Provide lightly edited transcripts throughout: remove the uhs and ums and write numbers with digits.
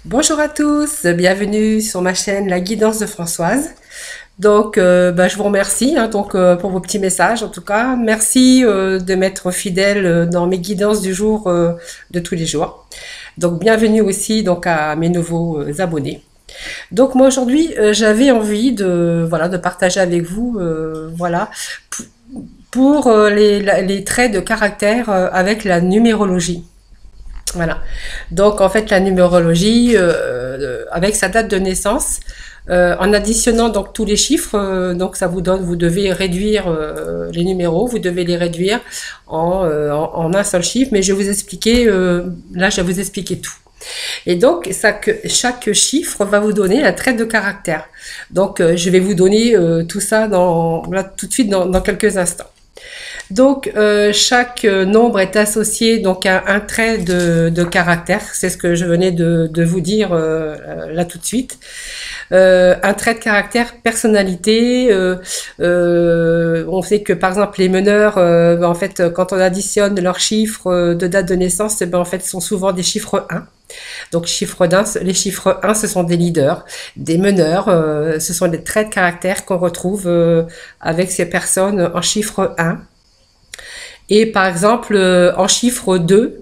Bonjour à tous, bienvenue sur ma chaîne La Guidance de Françoise. Donc, je vous remercie pour vos petits messages. En tout cas, merci de m'être fidèle dans mes guidances du jour de tous les jours. Donc, bienvenue aussi donc à mes nouveaux abonnés. Donc, moi aujourd'hui, j'avais envie de partager avec vous pour les traits de caractère avec la numérologie. Voilà. Donc en fait la numérologie avec sa date de naissance, en additionnant donc tous les chiffres, donc ça vous donne, vous devez réduire les numéros, vous devez les réduire en un seul chiffre, mais je vais vous expliquer, là je vais vous expliquer tout. Et donc chaque chiffre va vous donner un trait de caractère. Donc je vais vous donner tout ça là, tout de suite dans quelques instants. Donc chaque nombre est associé donc à un trait de caractère, c'est ce que je venais de vous dire là tout de suite. Un trait de caractère, personnalité. On sait que par exemple les meneurs, en fait, quand on additionne leurs chiffres de date de naissance, en fait, sont souvent des chiffres 1. Donc les chiffres 1, ce sont des leaders, des meneurs. Ce sont des traits de caractère qu'on retrouve avec ces personnes en chiffre 1. Et par exemple, en chiffre 2,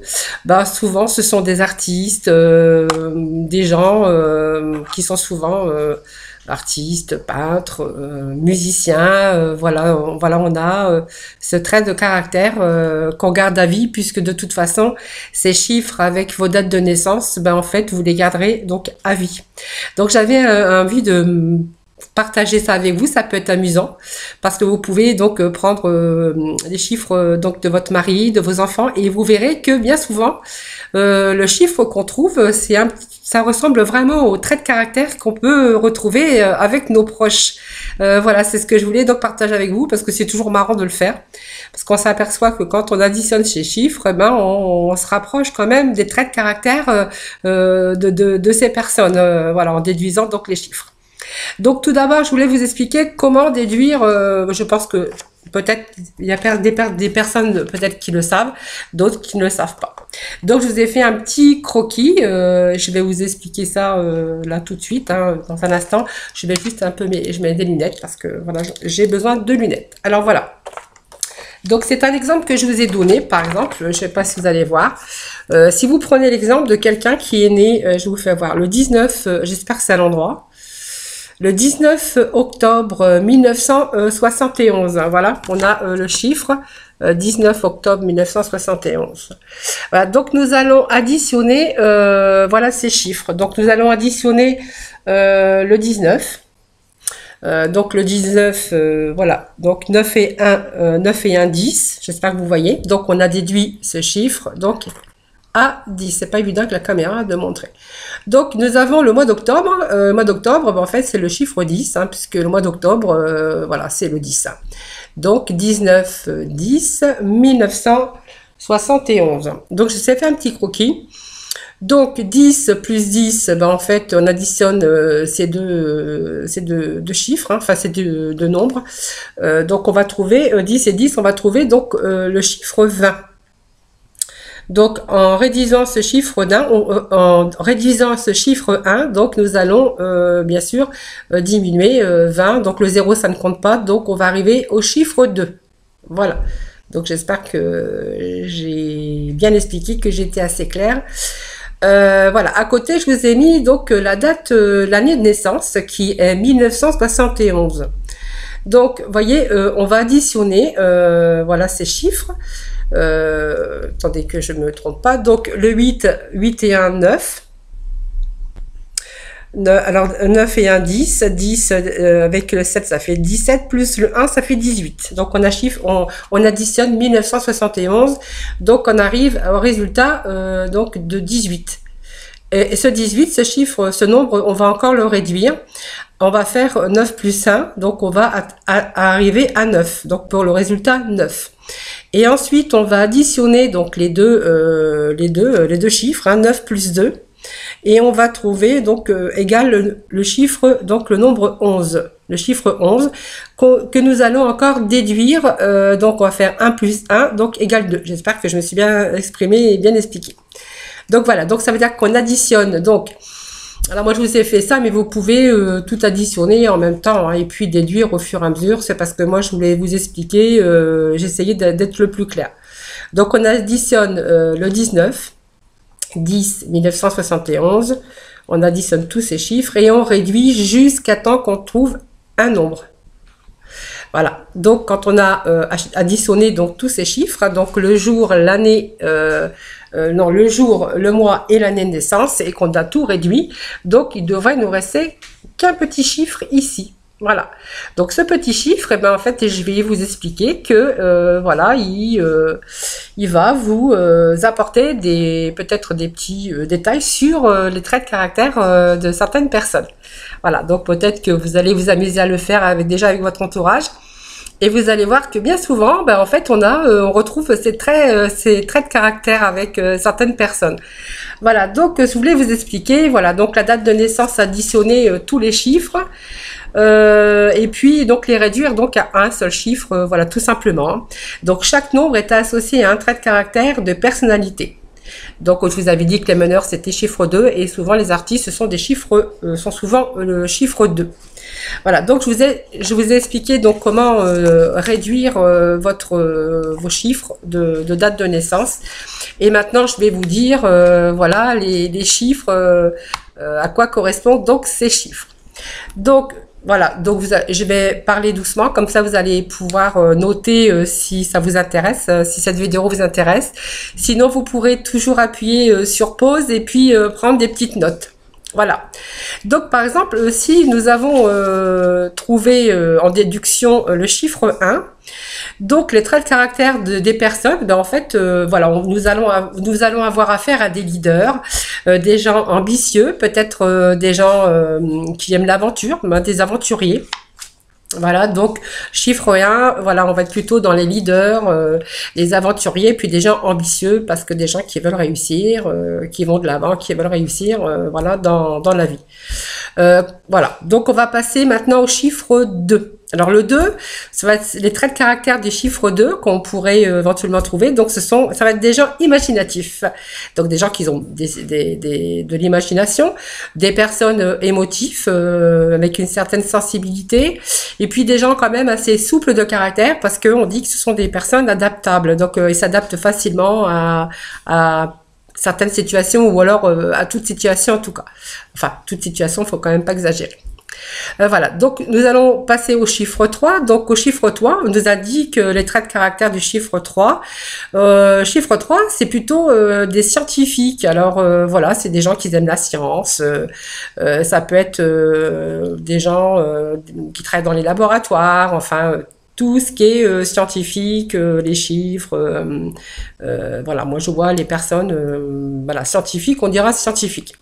souvent ce sont des artistes, des gens qui sont souvent artistes, peintres, musiciens. Voilà, on a ce trait de caractère qu'on garde à vie, puisque de toute façon, ces chiffres avec vos dates de naissance, en fait, vous les garderez donc à vie. Donc j'avais envie de partager ça avec vous, ça peut être amusant parce que vous pouvez donc prendre les chiffres donc de votre mari, de vos enfants, et vous verrez que bien souvent le chiffre qu'on trouve, ça ressemble vraiment au trait de caractère qu'on peut retrouver avec nos proches. Voilà, c'est ce que je voulais donc partager avec vous, parce que c'est toujours marrant de le faire, parce qu'on s'aperçoit que quand on additionne ces chiffres, on se rapproche quand même des traits de caractère de ces personnes, voilà, en déduisant donc les chiffres. Donc tout d'abord, je voulais vous expliquer comment déduire. Je pense que peut-être il y a des personnes peut-être qui le savent, d'autres qui ne le savent pas. Donc je vous ai fait un petit croquis. Je vais vous expliquer ça là tout de suite, dans un instant. Je vais juste je mets des lunettes parce que voilà, j'ai besoin de lunettes. Alors voilà. Donc c'est un exemple que je vous ai donné, par exemple, je ne sais pas si vous allez voir. Si vous prenez l'exemple de quelqu'un qui est né, je vous fais voir, le 19, j'espère que c'est à l'endroit. Le 19 octobre 1971, voilà, on a le chiffre 19 octobre 1971. Voilà, donc nous allons additionner, voilà ces chiffres. Donc nous allons additionner le 19. Donc le 19, voilà, donc 9 et 1, 10, j'espère que vous voyez. Donc on a déduit ce chiffre, donc à 10. C'est pas évident que la caméra de montrer. Donc nous avons le mois d'octobre. En fait c'est le chiffre 10, puisque le mois d'octobre, voilà, c'est le 10. Donc 19 10 1971. Donc je vous ai fait un petit croquis. Donc 10 plus 10, en fait on additionne ces deux chiffres, enfin ces deux nombres. Donc on va trouver 10 et 10, on va trouver donc le chiffre 20. Donc, en réduisant ce chiffre 1, donc nous allons bien sûr diminuer 20. Donc le 0, ça ne compte pas. Donc on va arriver au chiffre 2. Voilà. Donc j'espère que j'ai bien expliqué, que j'étais assez claire. Voilà. À côté, je vous ai mis donc la date, l'année de naissance, qui est 1971. Donc, vous voyez, on va additionner voilà ces chiffres. Attendez que je ne me trompe pas. Donc le 8 et 1, 9. Alors 9 et 1, 10. 10 avec le 7, ça fait 17. Plus le 1, ça fait 18. Donc on additionne 1971. Donc on arrive au résultat donc de 18. Et ce 18, ce chiffre, ce nombre, on va encore le réduire. On va faire 9 plus 1, donc on va arriver à 9. Donc pour le résultat 9. Et ensuite, on va additionner donc les deux chiffres, 9 plus 2. Et on va trouver donc égal le chiffre, donc le nombre 11. Le chiffre 11 que nous allons encore déduire. Donc on va faire 1 plus 1, donc égal 2. J'espère que je me suis bien exprimée et bien expliquée. Donc voilà, donc ça veut dire qu'on additionne donc Alors moi je vous ai fait ça, mais vous pouvez tout additionner en même temps, hein, et puis déduire au fur et à mesure. C'est parce que moi je voulais vous expliquer, j'essayais d'être le plus clair. Donc on additionne le 19, 10, 1971, on additionne tous ces chiffres et on réduit jusqu'à temps qu'on trouve un nombre. Voilà, donc quand on a additionné donc tous ces chiffres, hein, donc le jour, l'année, non, le jour, le mois et l'année de naissance, et qu'on a tout réduit, donc il devrait nous rester qu'un petit chiffre ici. Voilà. Donc ce petit chiffre, eh ben en fait, je vais vous expliquer que voilà, il va vous apporter peut-être des petits détails sur les traits de caractère de certaines personnes. Voilà. Donc peut-être que vous allez vous amuser à le faire déjà avec votre entourage. Et vous allez voir que bien souvent, ben, en fait, on retrouve ces traits de caractère avec certaines personnes. Voilà, donc je voulais vous expliquer, voilà, donc la date de naissance, additionner tous les chiffres, et puis donc les réduire donc à un seul chiffre, voilà, tout simplement. Donc chaque nombre est associé à un trait de caractère de personnalité. Donc je vous avais dit que les meneurs c'était chiffre 2 et souvent les artistes ce sont des chiffres sont souvent le chiffre 2. Voilà, donc je vous ai expliqué donc comment réduire vos chiffres de date de naissance. Et maintenant, je vais vous dire voilà les chiffres, à quoi correspondent donc ces chiffres. Donc voilà, donc je vais parler doucement, comme ça vous allez pouvoir noter si ça vous intéresse, si cette vidéo vous intéresse. Sinon, vous pourrez toujours appuyer sur pause et puis prendre des petites notes. Voilà. Donc, par exemple, si nous avons trouvé en déduction le chiffre 1, donc les traits de caractère des personnes, ben en fait, voilà, nous allons avoir affaire à des leaders, des gens ambitieux, peut-être des gens qui aiment l'aventure, des aventuriers. Voilà, donc chiffre 1, voilà, on va être plutôt dans les leaders, les aventuriers, puis des gens ambitieux, parce que des gens qui veulent réussir, qui vont de l'avant, qui veulent réussir, voilà, dans la vie. Voilà, donc on va passer maintenant au chiffre 2. Alors le 2, ça va être les traits de caractère du chiffre 2 qu'on pourrait éventuellement trouver. Donc ça va être des gens imaginatifs. Donc des gens qui ont de l'imagination, des personnes émotives avec une certaine sensibilité, et puis des gens quand même assez souples de caractère parce qu'on dit que ce sont des personnes adaptables. Donc ils s'adaptent facilement à certaines situations ou alors à toute situation en tout cas. Enfin, toute situation, il faut quand même pas exagérer. Voilà, donc nous allons passer au chiffre 3. Donc au chiffre 3, on nous a dit que les traits de caractère du chiffre 3. Chiffre 3, c'est plutôt des scientifiques. Alors voilà, c'est des gens qui aiment la science. Ça peut être des gens qui travaillent dans les laboratoires, enfin tout ce qui est scientifique, les chiffres, voilà, moi je vois les personnes voilà, scientifiques, on dira scientifiques.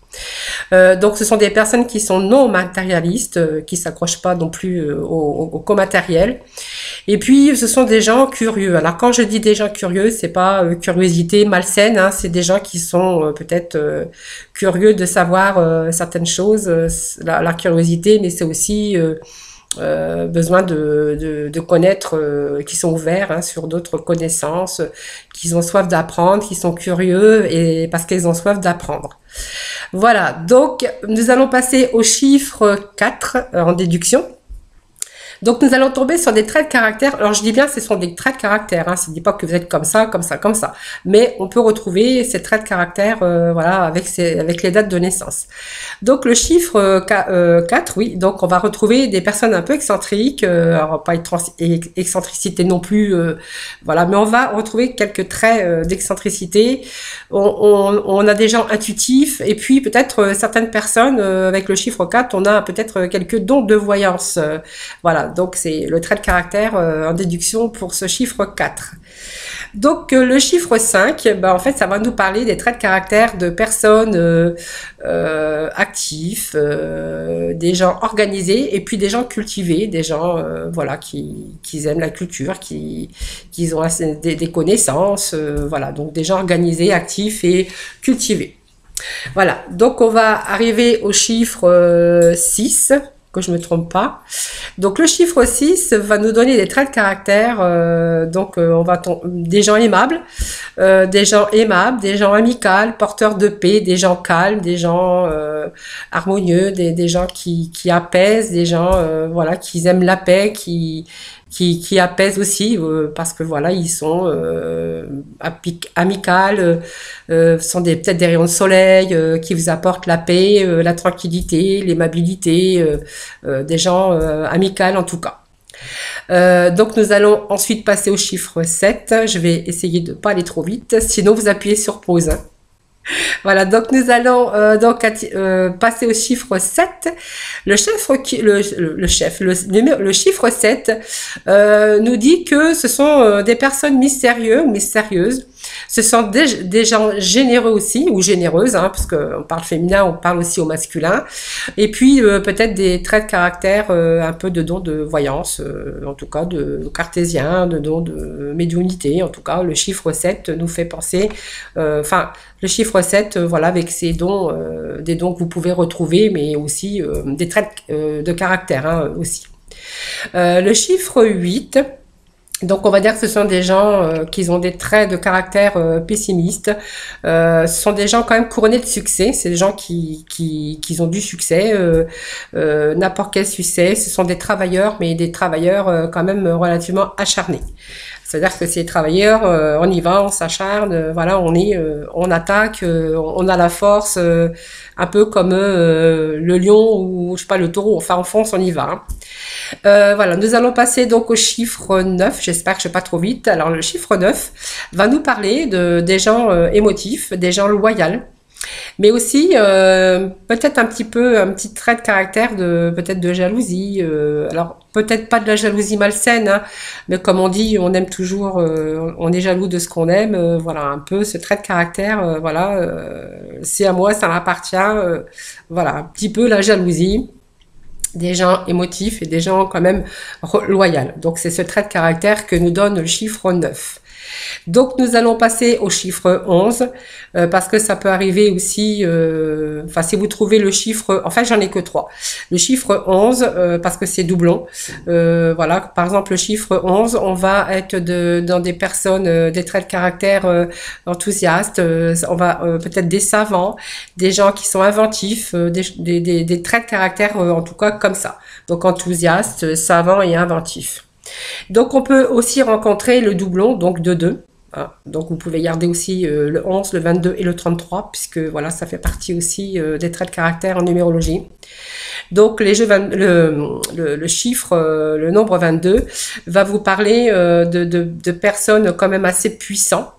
Donc ce sont des personnes qui sont non matérialistes, qui s'accrochent pas non plus au co-matériel. Et puis ce sont des gens curieux. Alors quand je dis des gens curieux, c'est pas curiosité malsaine, hein, c'est des gens qui sont peut-être curieux de savoir certaines choses, la curiosité, mais c'est aussi besoin de connaître, qui sont ouverts hein, sur d'autres connaissances, qui ont soif d'apprendre, qui sont curieux et parce qu'ils ont soif d'apprendre. Voilà, donc nous allons passer au chiffre 4 en déduction. Donc nous allons tomber sur des traits de caractère. Alors je dis bien ce sont des traits de caractère, hein. Ça ne dit pas que vous êtes comme ça, comme ça, comme ça. Mais on peut retrouver ces traits de caractère voilà, avec les dates de naissance. Donc le chiffre 4, oui, donc on va retrouver des personnes un peu excentriques, alors pas excentricité non plus, voilà, mais on va retrouver quelques traits d'excentricité. On a des gens intuitifs et puis peut-être certaines personnes avec le chiffre 4, on a peut-être quelques dons de voyance. Voilà. Donc c'est le trait de caractère en déduction pour ce chiffre 4. Donc le chiffre 5, ben, en fait ça va nous parler des traits de caractère de personnes actifs, des gens organisés et puis des gens cultivés, des gens voilà, qui aiment la culture, qui ont des connaissances, voilà, donc des gens organisés, actifs et cultivés. Voilà, donc on va arriver au chiffre 6. que je me trompe pas. Donc le chiffre 6 va nous donner des traits de caractère, des gens aimables, des gens amicaux, porteurs de paix, des gens calmes, des gens harmonieux, des gens qui apaisent, des gens voilà, qui aiment la paix, qui apaisent aussi, parce que voilà, ils sont amicales, sont peut-être des rayons de soleil qui vous apportent la paix, la tranquillité, l'aimabilité, des gens amicaux en tout cas. Donc nous allons ensuite passer au chiffre 7. Je vais essayer de ne pas aller trop vite, sinon vous appuyez sur pause. Hein. Voilà, donc nous allons passer au chiffre 7. Le chiffre 7 nous dit que ce sont des personnes mystérieuses. Ce sont des gens généreux aussi, ou généreuses, hein, parce qu'on parle féminin, on parle aussi au masculin. Et puis peut-être des traits de caractère, un peu de dons de voyance, en tout cas de cartésien, de dons de médiumnité. En tout cas, le chiffre 7 nous fait penser, le chiffre 7, voilà, avec ces dons, des dons que vous pouvez retrouver, mais aussi des traits de caractère hein, aussi. Le chiffre 8, donc on va dire que ce sont des gens qui ont des traits de caractère pessimistes. Ce sont des gens quand même couronnés de succès. C'est des gens qui ont du succès, n'importe quel succès. Ce sont des travailleurs, mais des travailleurs quand même relativement acharnés. C'est-à-dire que ces travailleurs, on y va, on s'acharne, voilà, on attaque, on a la force, un peu comme le lion ou je sais pas le taureau. Enfin, on fonce, on y va. Hein. Voilà, nous allons passer donc au chiffre 9. J'espère que je ne vais pas trop vite. Alors, le chiffre 9 va nous parler des gens émotifs, des gens loyaux. Mais aussi peut-être un petit trait de caractère peut-être de jalousie. Alors peut-être pas de la jalousie malsaine, hein, mais comme on dit, on aime toujours, on est jaloux de ce qu'on aime. Voilà un peu ce trait de caractère. C'est à moi, ça m'appartient. Voilà un petit peu la jalousie. Des gens émotifs et des gens quand même loyaux. Donc c'est ce trait de caractère que nous donne le chiffre 9. Donc nous allons passer au chiffre 11 parce que ça peut arriver aussi, si vous trouvez le chiffre, en fait j'en ai que 3. Le chiffre 11 parce que c'est doublon, voilà, par exemple le chiffre 11, on va être dans des personnes, des traits de caractère enthousiastes, on va peut-être des savants, des gens qui sont inventifs, des traits de caractère en tout cas comme ça. Donc enthousiastes, savants et inventifs. Donc on peut aussi rencontrer le doublon, donc de 2. Hein. Donc vous pouvez garder aussi le 11, le 22 et le 33, puisque voilà, ça fait partie aussi des traits de caractère en numérologie. Donc le chiffre, le nombre 22, va vous parler de personnes quand même assez puissantes.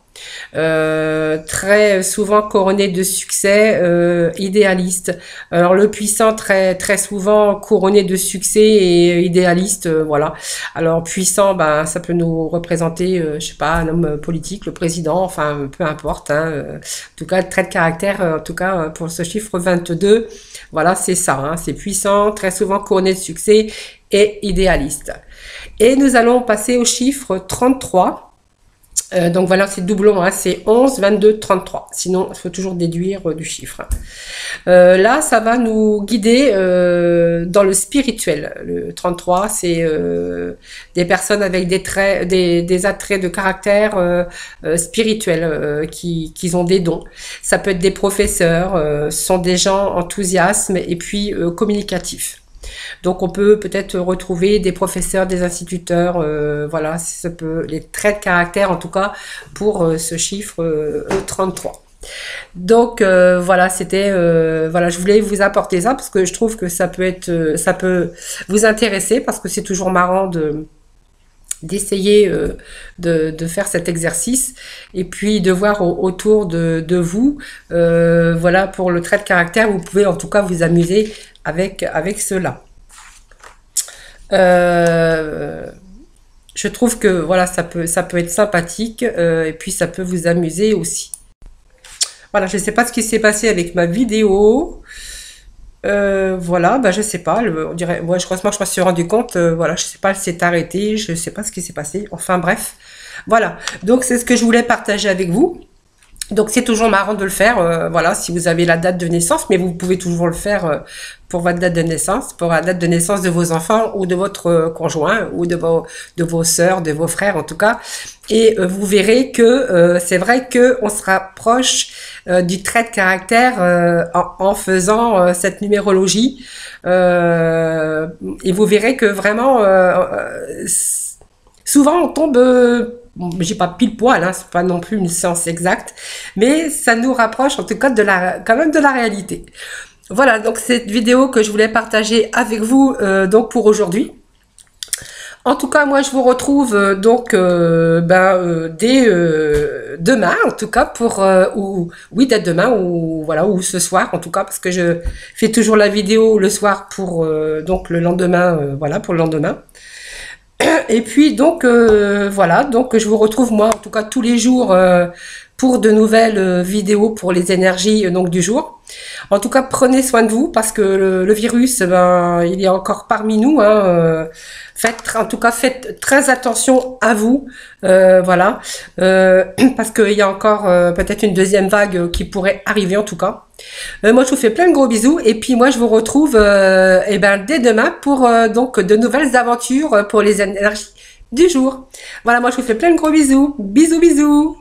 Très souvent couronné de succès, idéaliste. Alors le puissant très souvent couronné de succès et idéaliste, voilà. Alors puissant, ça peut nous représenter, je sais pas, un homme politique, le président, enfin peu importe. Hein, en tout cas, le trait de caractère, en tout cas pour ce chiffre 22, voilà, c'est ça. Hein, c'est puissant, très souvent couronné de succès et idéaliste. Et nous allons passer au chiffre 33. Donc voilà, c'est doublon, hein, c'est 11, 22, 33. Sinon, il faut toujours déduire du chiffre. Là, ça va nous guider dans le spirituel. Le 33, c'est des personnes avec des attraits de caractère spirituel, qui ont des dons. Ça peut être des professeurs, ce sont des gens enthousiastes et puis communicatifs. Donc on peut peut-être retrouver des professeurs, des instituteurs, voilà, ça peut, les traits de caractère en tout cas pour ce chiffre 33. Donc voilà, c'était voilà, je voulais vous apporter ça parce que je trouve que ça peut vous intéresser parce que c'est toujours marrant d'essayer de faire cet exercice et puis de voir autour de vous, voilà, pour le trait de caractère, vous pouvez en tout cas vous amuser avec cela. Je trouve que voilà, ça peut être sympathique et puis ça peut vous amuser aussi. Voilà, je ne sais pas ce qui s'est passé avec ma vidéo. Voilà, je sais pas. On dirait, moi, heureusement, je me suis rendu compte. Voilà, je sais pas, elle s'est arrêtée. Je sais pas ce qui s'est passé. Enfin, bref. Voilà. Donc, c'est ce que je voulais partager avec vous. Donc c'est toujours marrant de le faire, voilà, si vous avez la date de naissance, mais vous pouvez toujours le faire pour votre date de naissance, pour la date de naissance de vos enfants ou de votre conjoint ou de vos sœurs, de vos frères en tout cas. Et vous verrez que c'est vrai que on se rapproche du trait de caractère en faisant cette numérologie. Et vous verrez que vraiment souvent on tombe, bon, j'ai pas pile poil, hein, c'est pas non plus une science exacte, mais ça nous rapproche en tout cas quand même de la réalité. Voilà, donc cette vidéo que je voulais partager avec vous donc pour aujourd'hui. En tout cas, moi je vous retrouve dès demain, en tout cas pour ou oui dès demain ou voilà ou ce soir en tout cas parce que je fais toujours la vidéo le soir pour donc le lendemain voilà pour le lendemain. Et puis donc voilà, donc je vous retrouve moi en tout cas tous les jours pour de nouvelles vidéos pour les énergies donc du jour. En tout cas, prenez soin de vous parce que le virus, ben, il est encore parmi nous. Hein, en tout cas, faites très attention à vous, voilà, parce qu'il y a encore peut-être une deuxième vague qui pourrait arriver en tout cas. Moi, je vous fais plein de gros bisous et puis moi, je vous retrouve dès demain pour donc de nouvelles aventures pour les énergies du jour. Voilà, moi, je vous fais plein de gros bisous. Bisous, bisous.